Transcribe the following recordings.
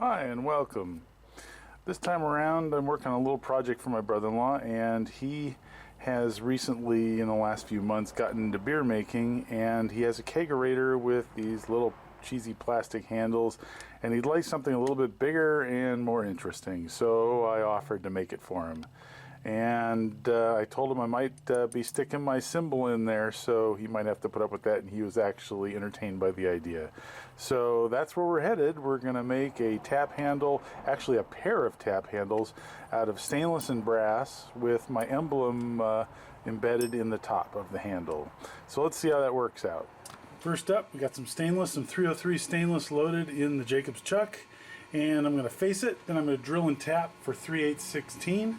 Hi and welcome. This time around I'm working on a little project for my brother-in-law, and he has recently in the last few months gotten into beer making, and he has a kegerator with these little cheesy plastic handles, and he'd like something a little bit bigger and more interesting, so I offered to make it for him. And I told him I might be sticking my symbol in there, so he might have to put up with that, and he was actually entertained by the idea. So that's where we're headed. We're going to make a tap handle, actually a pair of tap handles, out of stainless and brass with my emblem embedded in the top of the handle. So let's see how that works out. First up, we got some stainless, some 303 stainless loaded in the Jacob's chuck, and I'm going to face it, then I'm going to drill and tap for 3/8/16.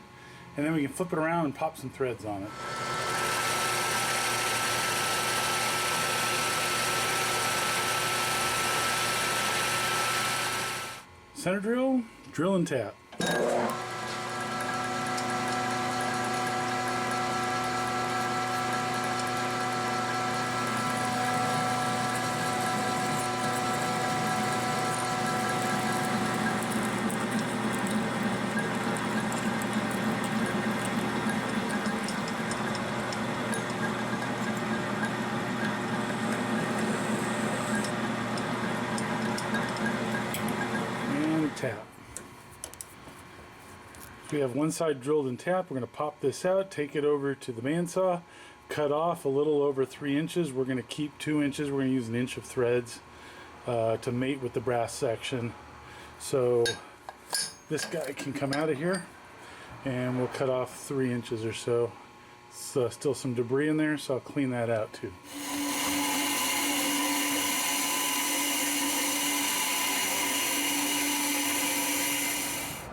And then we can flip it around and pop some threads on it. Center drill, drill and tap. Tap. So we have one side drilled and tapped. We're going to pop this out, take it over to the bandsaw, cut off a little over 3 inches. We're going to keep 2 inches. We're going to use 1 inch of threads to mate with the brass section. So this guy can come out of here, and we'll cut off 3 inches or so. So still some debris in there, so I'll clean that out too.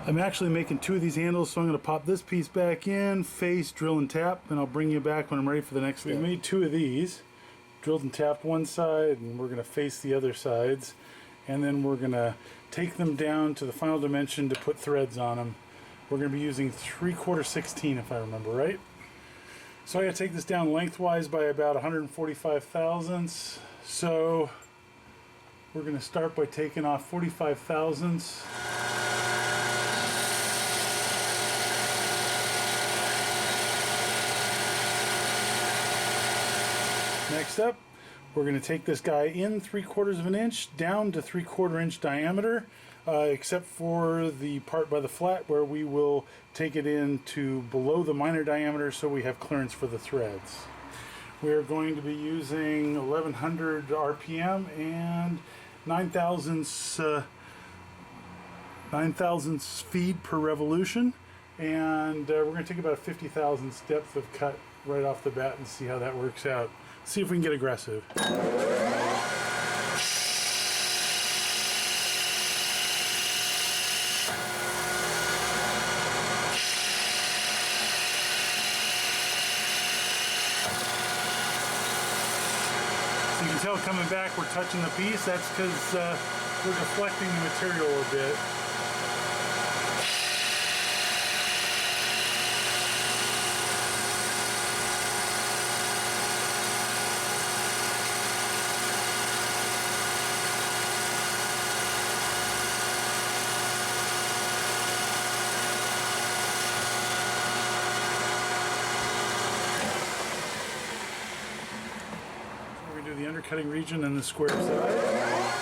I'm actually making 2 of these handles, so I'm going to pop this piece back in, face, drill and tap, and I'll bring you back when I'm ready for the next step. We made 2 of these, drilled and tapped one side, and we're going to face the other sides, and then we're going to take them down to the final dimension to put threads on them. We're going to be using 3/4/16 if I remember right. So I got to take this down lengthwise by about 145 thousandths. So we're going to start by taking off 45 thousandths. Next up, we're going to take this guy in 3/4 of an inch down to 3/4 inch diameter, except for the part by the flat where we will take it in to below the minor diameter so we have clearance for the threads. We're going to be using 1100 RPM and 9 thousandths feet per revolution, and we're going to take about a 50 thousandths depth of cut right off the bat and see how that works out. See if we can get aggressive. So you can tell coming back we're touching the piece. That's because we're deflecting the material a bit. The undercutting region and the square side.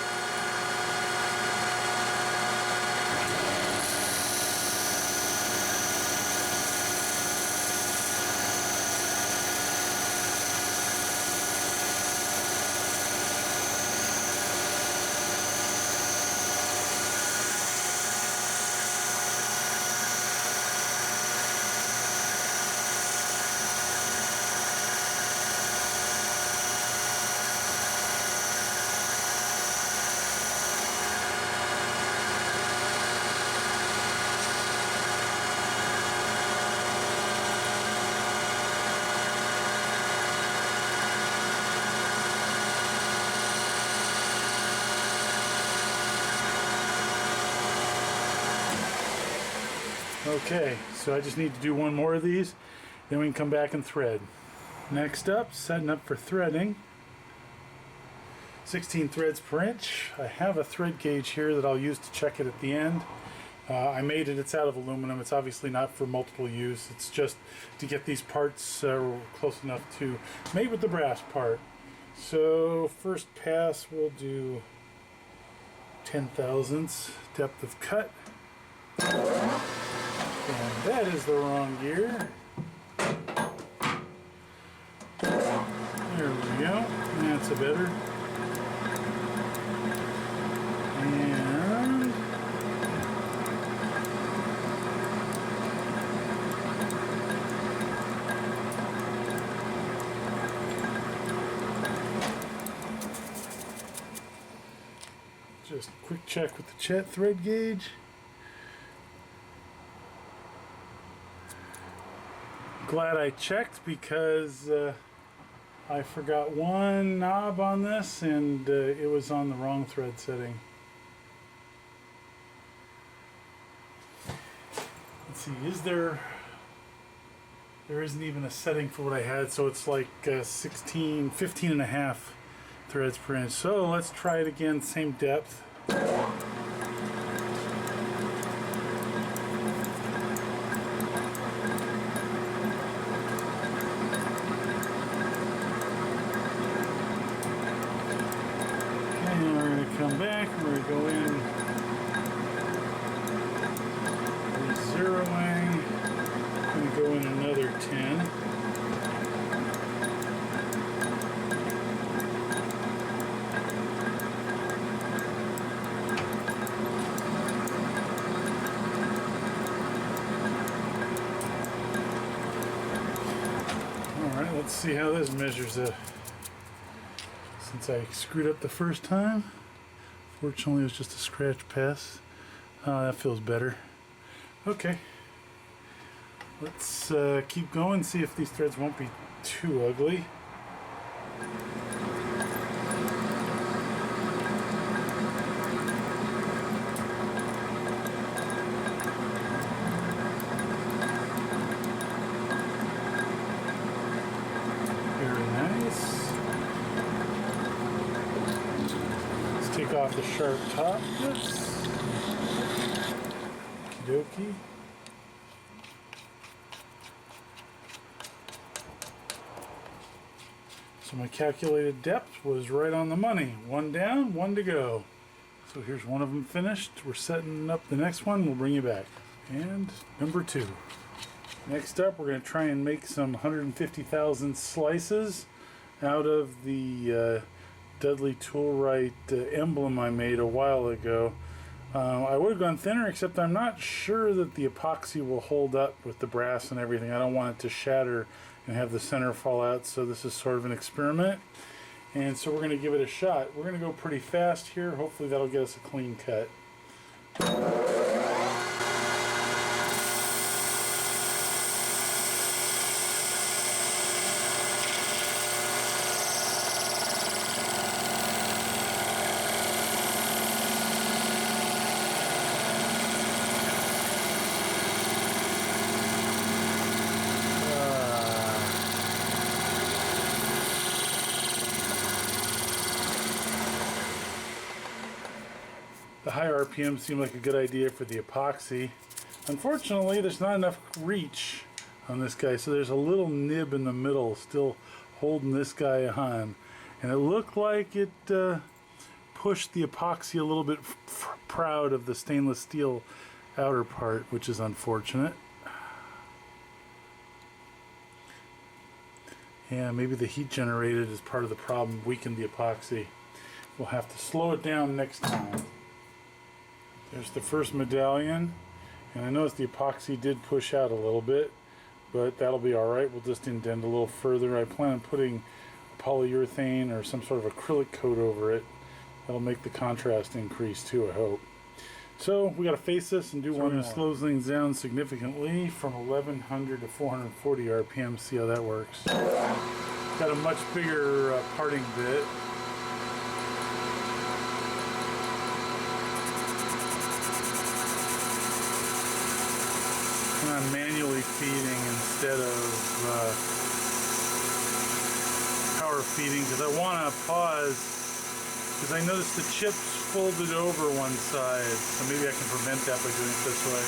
Okay, so I just need to do one more of these, then we can come back and thread. Next up, setting up for threading. 16 threads per inch. I have a thread gauge here that I'll use to check it at the end. I made it, it's out of aluminum. It's obviously not for multiple use. It's just to get these parts close enough to mate with the brass part. So first pass we'll do 10 thousandths depth of cut. And that is the wrong gear. There we go. That's a better. And just quick check with the thread gauge. Glad I checked because I forgot one knob on this and it was on the wrong thread setting. Let's see, there isn't even a setting for what I had, so it's like 15 and a half threads per inch. So let's try it again, same depth. Come back, we're going to go in, zeroing, I'm going to go in another 10. Alright, let's see how this measures up. Since I screwed up the first time. Fortunately, it was just a scratch pass. That feels better. Okay. Let's keep going, see if these threads won't be too ugly. Very nice. Take off the sharp top. Oops. Okie dokie. So my calculated depth was right on the money. One down, one to go. So here's one of them finished. We're setting up the next one. We'll bring you back. And number 2. Next up, we're going to try and make some 150,000 slices out of the Dudley Toolwright emblem I made a while ago. I would have gone thinner, except I'm not sure that the epoxy will hold up with the brass and everything. I don't want it to shatter and have the center fall out, so this is sort of an experiment. And so we're going to give it a shot. We're going to go pretty fast here. Hopefully that'll get us a clean cut. The high RPM seemed like a good idea for the epoxy. Unfortunately, there's not enough reach on this guy, so there's a little nib in the middle still holding this guy on. And it looked like it pushed the epoxy a little bit proud of the stainless steel outer part, which is unfortunate. Yeah, maybe the heat generated as part of the problem weakened the epoxy. We'll have to slow it down next time. There's the first medallion, and I noticed the epoxy did push out a little bit, but that'll be alright. We'll just indent a little further. I plan on putting polyurethane or some sort of acrylic coat over it. That'll make the contrast increase too, I hope. So we got to face this and do one more. We're going to slow things down significantly from 1100 to 440 RPM, see how that works. Got a much bigger parting bit. And I'm manually feeding instead of power feeding because I want to pause because I noticed the chips folded over one side, so maybe I can prevent that by doing it this way.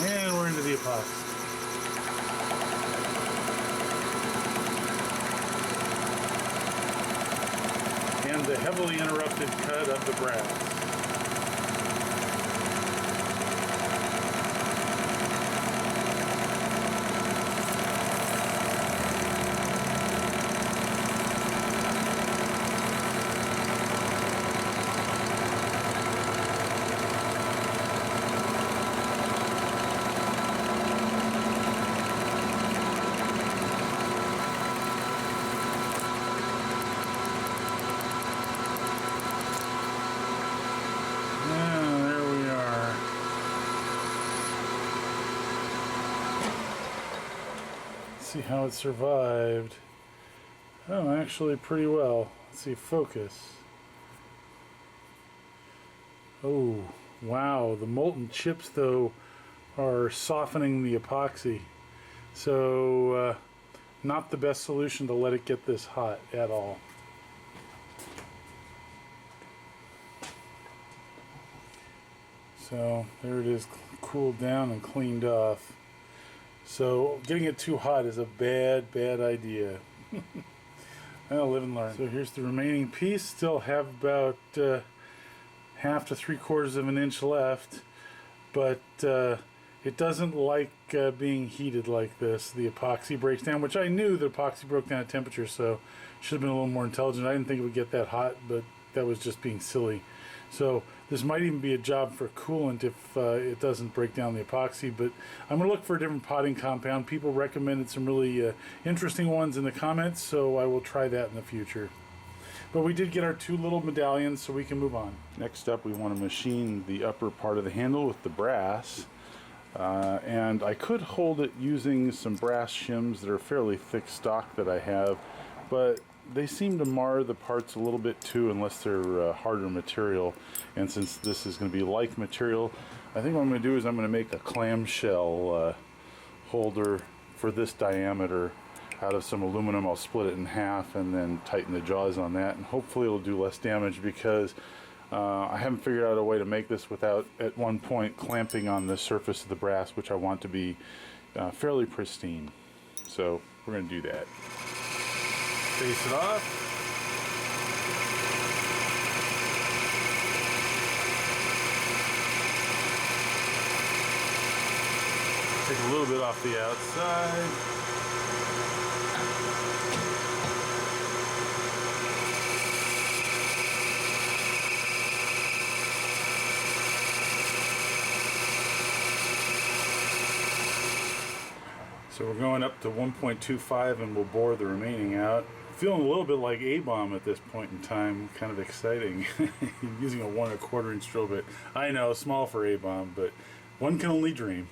And we're into the epoxy. And the heavily interrupted cut of the brass. See how it survived. Oh, actually pretty well. Let's see, focus. Oh, wow. The molten chips, though, are softening the epoxy. So, not the best solution to let it get this hot at all. So, there it is, cooled down and cleaned off. So getting it too hot is a bad idea. I'll live and learn. So here's the remaining piece. Still have about 1/2 to 3/4 of an inch left, but it doesn't like being heated like this. The epoxy breaks down, which I knew the epoxy broke down at temperature, so should have been a little more intelligent. I didn't think it would get that hot, but that was just being silly. So this might even be a job for coolant if it doesn't break down the epoxy, but I'm going to look for a different potting compound. People recommended some really interesting ones in the comments, so I will try that in the future. But we did get our 2 little medallions, so we can move on. Next up, we want to machine the upper part of the handle with the brass. And I could hold it using some brass shims that are fairly thick stock that I have, but they seem to mar the parts a little bit too unless they're harder material. And since this is going to be like material, I think what I'm going to do is I'm going to make a clamshell holder for this diameter out of some aluminum. I'll split it in half and then tighten the jaws on that, and hopefully it'll do less damage, because I haven't figured out a way to make this without at one point clamping on the surface of the brass, which I want to be fairly pristine. So we're going to do that. Face it off. Take a little bit off the outside. So we're going up to 1.25 and we'll bore the remaining out. Feeling a little bit like A-bomb at this point in time. Kind of exciting. Using a 1 1/4 inch drill bit. I know, small for A-bomb, but one can only dream.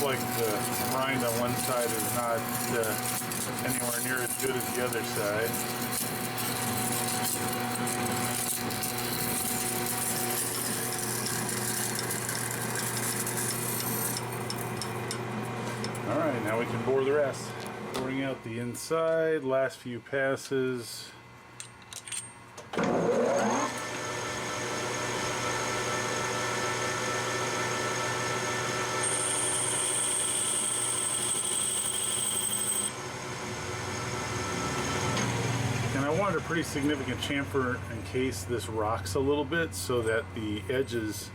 Like the rind on one side is not anywhere near as good as the other side. Alright, now we can bore the rest. Boring out the inside, last few passes. I wanted a pretty significant chamfer in case this rocks a little bit, so that the edges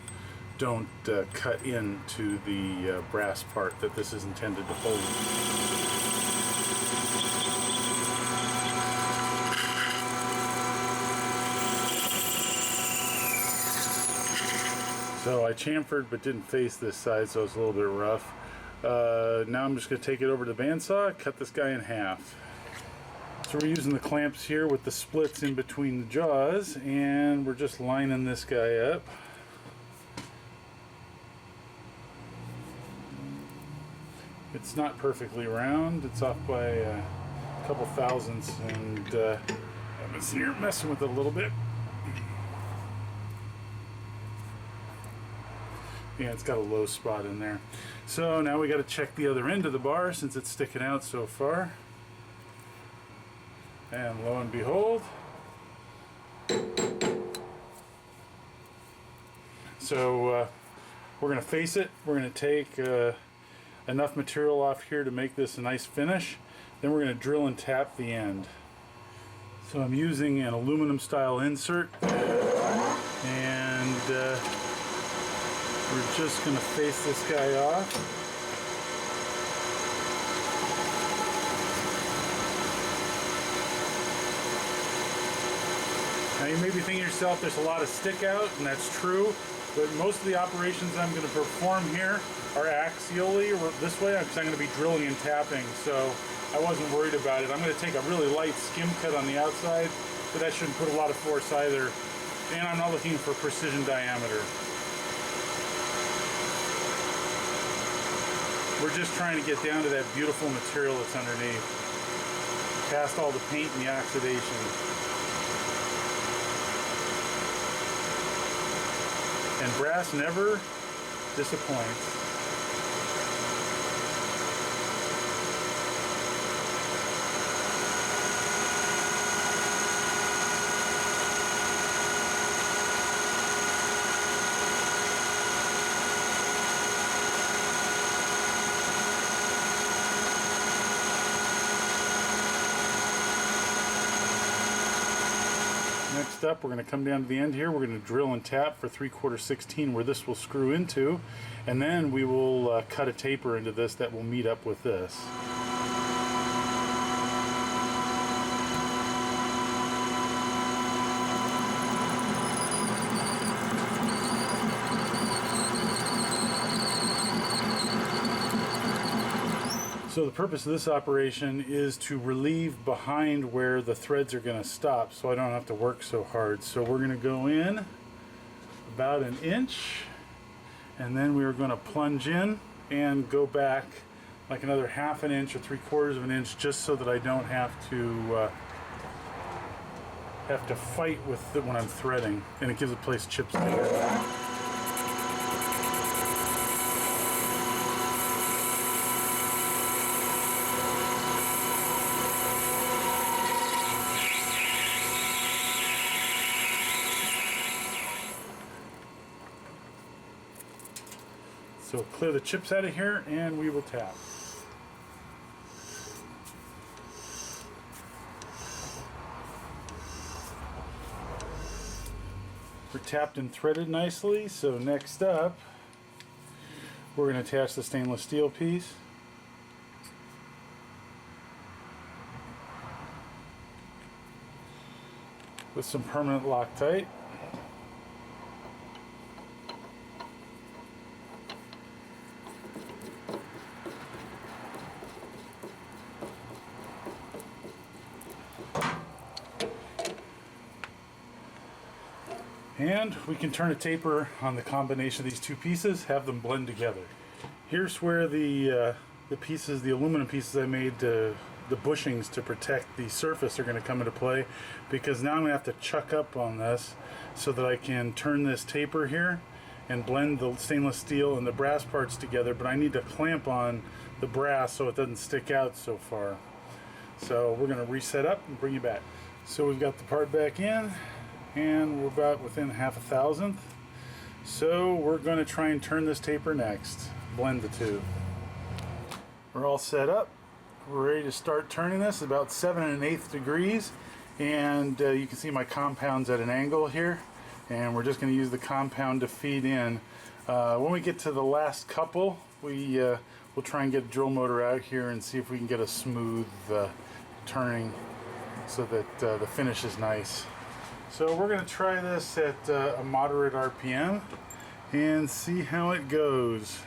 don't cut into the brass part that this is intended to hold. So I chamfered but didn't face this side, so it's a little bit rough. Now I'm just going to take it over to the bandsaw, cut this guy in half. So we're using the clamps here with the splits in between the jaws, and we're just lining this guy up. It's not perfectly round, it's off by a couple thousandths, and I've been sitting here messing with it a little bit. Yeah, it's got a low spot in there. So now we got to check the other end of the bar since it's sticking out so far. And lo and behold. So we're going to face it. We're going to take enough material off here to make this a nice finish. Then we're going to drill and tap the end. So I'm using an aluminum style insert, and we're just going to face this guy off. Now you may be thinking to yourself, there's a lot of stick out, and that's true, but most of the operations I'm going to perform here are axially, or this way, because I'm going to be drilling and tapping, so I wasn't worried about it. I'm going to take a really light skim cut on the outside, but that shouldn't put a lot of force either, and I'm not looking for precision diameter. We're just trying to get down to that beautiful material that's underneath, past all the paint and the oxidation. And brass never disappoints. Next up, we're going to come down to the end here. We're going to drill and tap for 3/4 16 where this will screw into, and then we will cut a taper into this that will meet up with this. So the purpose of this operation is to relieve behind where the threads are going to stop, so I don't have to work so hard. So we're going to go in about 1 inch, and then we're going to plunge in and go back like another 1/2 inch or 3/4 inch, just so that I don't have to fight with it when I'm threading, and it gives the place chips together. So clear the chips out of here, and we will tap. We're tapped and threaded nicely, so next up, we're going to attach the stainless steel piece. With some permanent Loctite. And we can turn a taper on the combination of these two pieces, have them blend together. Here's where the pieces, the aluminum pieces I made, the bushings to protect the surface are going to come into play, because now I'm going to have to chuck up on this so that I can turn this taper here and blend the stainless steel and the brass parts together, but I need to clamp on the brass so it doesn't stick out so far. So we're going to reset up and bring you back. So we've got the part back in, and we're about within 1/2 thousandth. So we're going to try and turn this taper next, blend the two. We're all set up. We're ready to start turning this about 7 1/8 degrees, and you can see my compound's at an angle here, and we're just going to use the compound to feed in When we get to the last couple, we'll try and get a drill motor out here and see if we can get a smooth turning so that the finish is nice. So we're going to try this at a moderate RPM and see how it goes.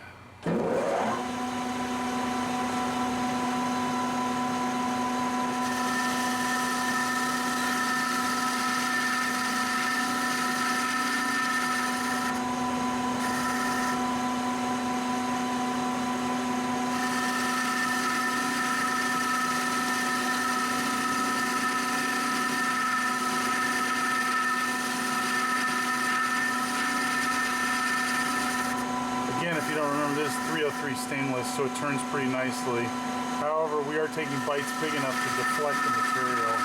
If you don't remember, this is 303 stainless, so it turns pretty nicely. However, we are taking bites big enough to deflect the material.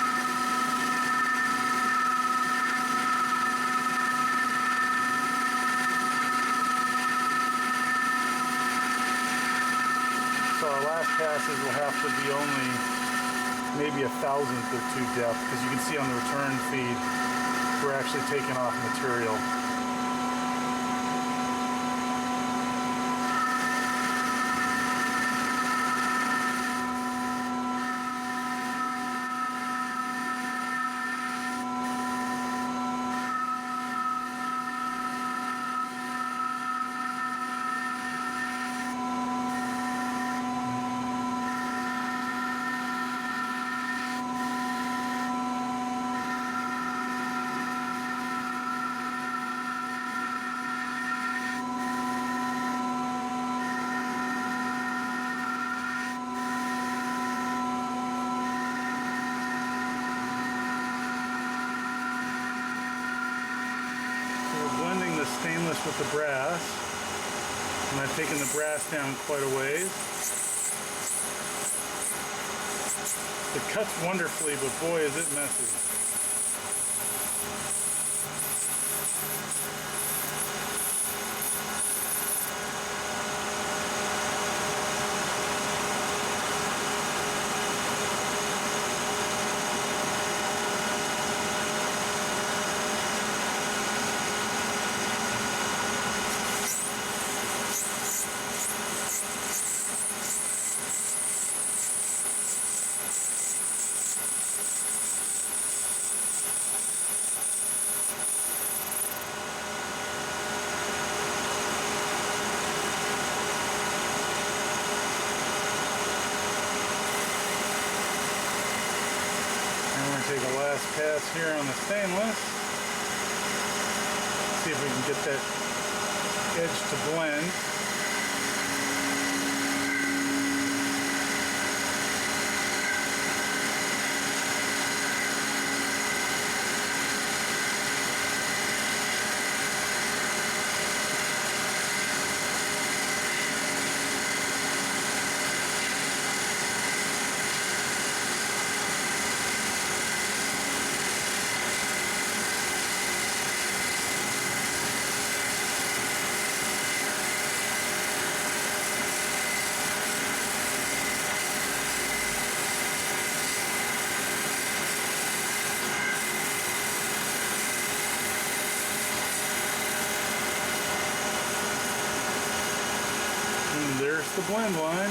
So our last passes will have to be only maybe 1,000th or 2 depth, because you can see on the return feed, we're actually taking off material. Stainless with the brass, and I've taken the brass down quite a ways. It cuts wonderfully, but boy is it messy. Take a last pass here on the stainless. See if we can get that edge to blend. There's the blend line.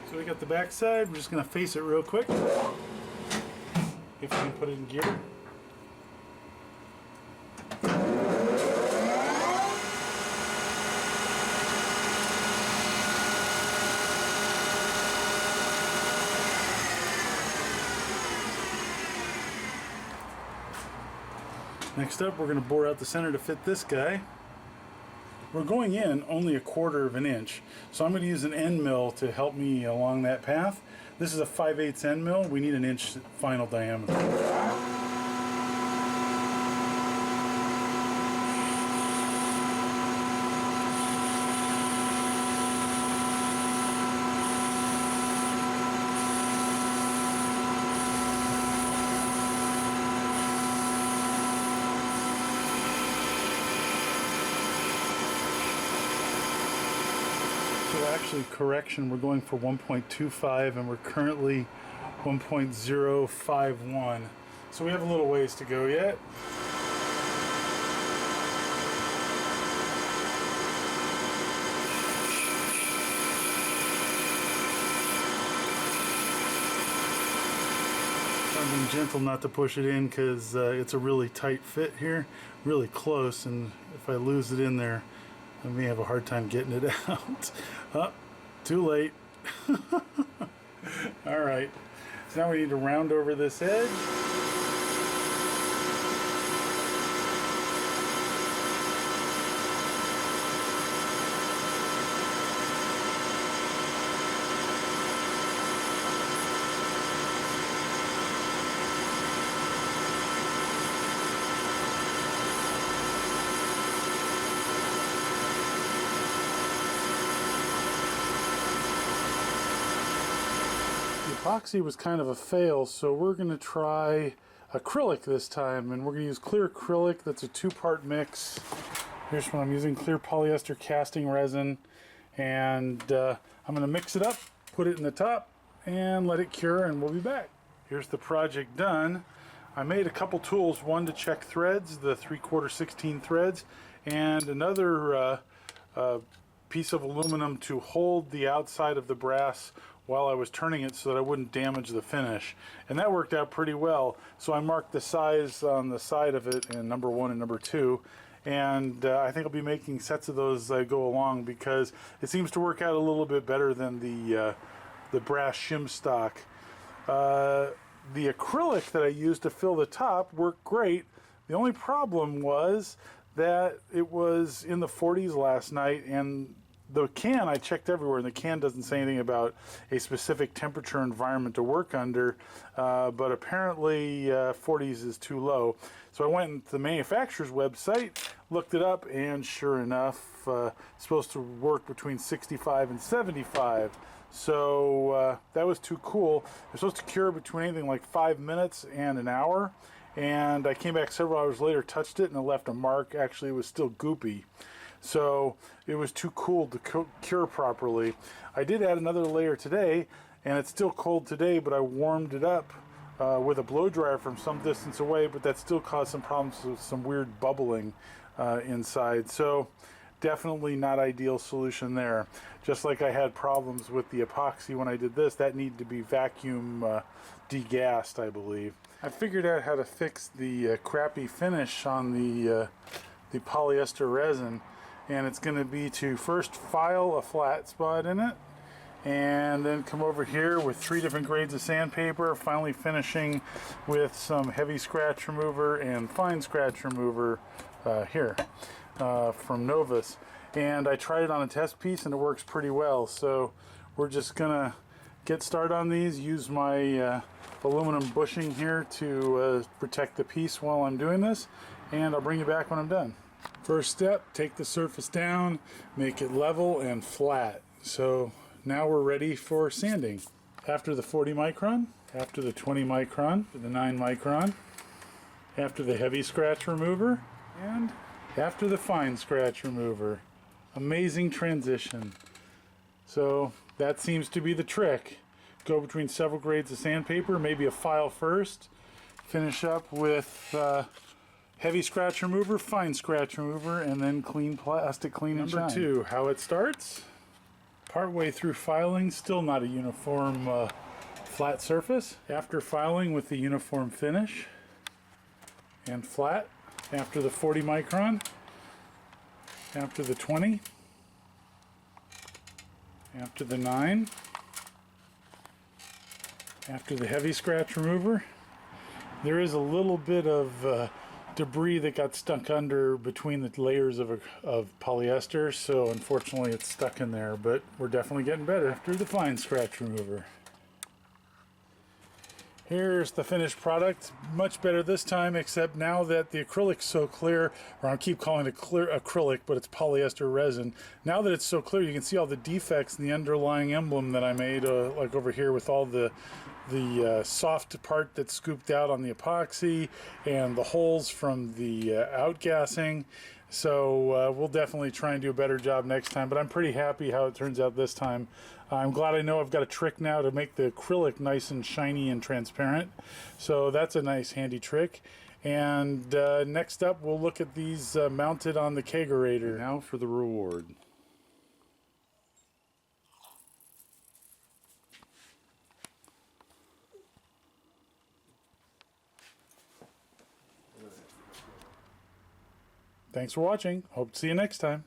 So we got the back side. We're just going to face it real quick. If we can put it in gear. Next up, we're going to bore out the center to fit this guy. We're going in only 1/4 inch, so I'm going to use an end mill to help me along that path. This is a 5/8 end mill. We need an inch final diameter. actually, correction, we're going for 1.25 and we're currently 1.051. So we have a little ways to go yet. I'm being gentle not to push it in because it's a really tight fit here, really close, and if I lose it in there, I may have a hard time getting it out. Oh, too late. All right, so now we need to round over this edge. Epoxy was kind of a fail, so we're going to try acrylic this time, and we're going to use clear acrylic. That's a two-part mix. Here's what I'm using: clear polyester casting resin, and I'm going to mix it up, put it in the top, and let it cure, and we'll be back. Here's the project done. I made a couple tools, one to check threads, the 3/4 16 threads, and another piece of aluminum to hold the outside of the brass while I was turning it so that I wouldn't damage the finish, and that worked out pretty well. So I marked the size on the side of it in number 1 and number 2, and I think I'll be making sets of those as I go along because it seems to work out a little bit better than the brass shim stock. The acrylic that I used to fill the top worked great. The only problem was that it was in the 40s last night, and the can, I checked everywhere, and the can doesn't say anything about a specific temperature environment to work under, but apparently 40s is too low. So I went to the manufacturer's website, looked it up, and sure enough, it's supposed to work between 65 and 75. So that was too cool. It's supposed to cure between anything like 5 minutes and an hour, and I came back several hours later, touched it, and it left a mark. Actually, it was still goopy. So it was too cool to cure properly. I did add another layer today, and it's still cold today, but I warmed it up with a blow dryer from some distance away, but that still caused some problems with some weird bubbling inside. So definitely not ideal solution there. Just like I had problems with the epoxy when I did this, that needed to be vacuum degassed, I believe. I figured out how to fix the crappy finish on the polyester resin, and it's going to be to first file a flat spot in it, and then come over here with 3 different grades of sandpaper, finally finishing with some heavy scratch remover and fine scratch remover here from Novus. And I tried it on a test piece and it works pretty well, so we're just gonna get started on these, use my aluminum bushing here to protect the piece while I'm doing this, and I'll bring you back when I'm done. First step, take the surface down, make it level and flat. So now we're ready for sanding. After the 40 micron, after the 20 micron, the 9 micron, after the heavy scratch remover, and after the fine scratch remover. Amazing transition. So that seems to be the trick. Go between several grades of sandpaper, maybe a file first, finish up with heavy scratch remover, fine scratch remover, and then clean plastic, clean and shine. Number 2, how it starts. Partway through filing, still not a uniform flat surface. After filing with the uniform finish and flat, after the 40 micron, after the 20, after the 9, after the heavy scratch remover. There is a little bit of debris that got stuck under between the layers of polyester, so unfortunately it's stuck in there, but we're definitely getting better. After the fine scratch remover. Here's the finished product. Much better this time, except now that the acrylic's so clear, or I keep calling it clear acrylic, but it's polyester resin. Now that it's so clear, you can see all the defects in the underlying emblem that I made, like over here with all the soft part that's scooped out on the epoxy and the holes from the outgassing. So we'll definitely try and do a better job next time, but I'm pretty happy how it turns out this time. I'm glad I know I've got a trick now to make the acrylic nice and shiny and transparent. So that's a nice handy trick. And next up we'll look at these mounted on the Kegerator. Now for the reward. Thanks for watching. Hope to see you next time.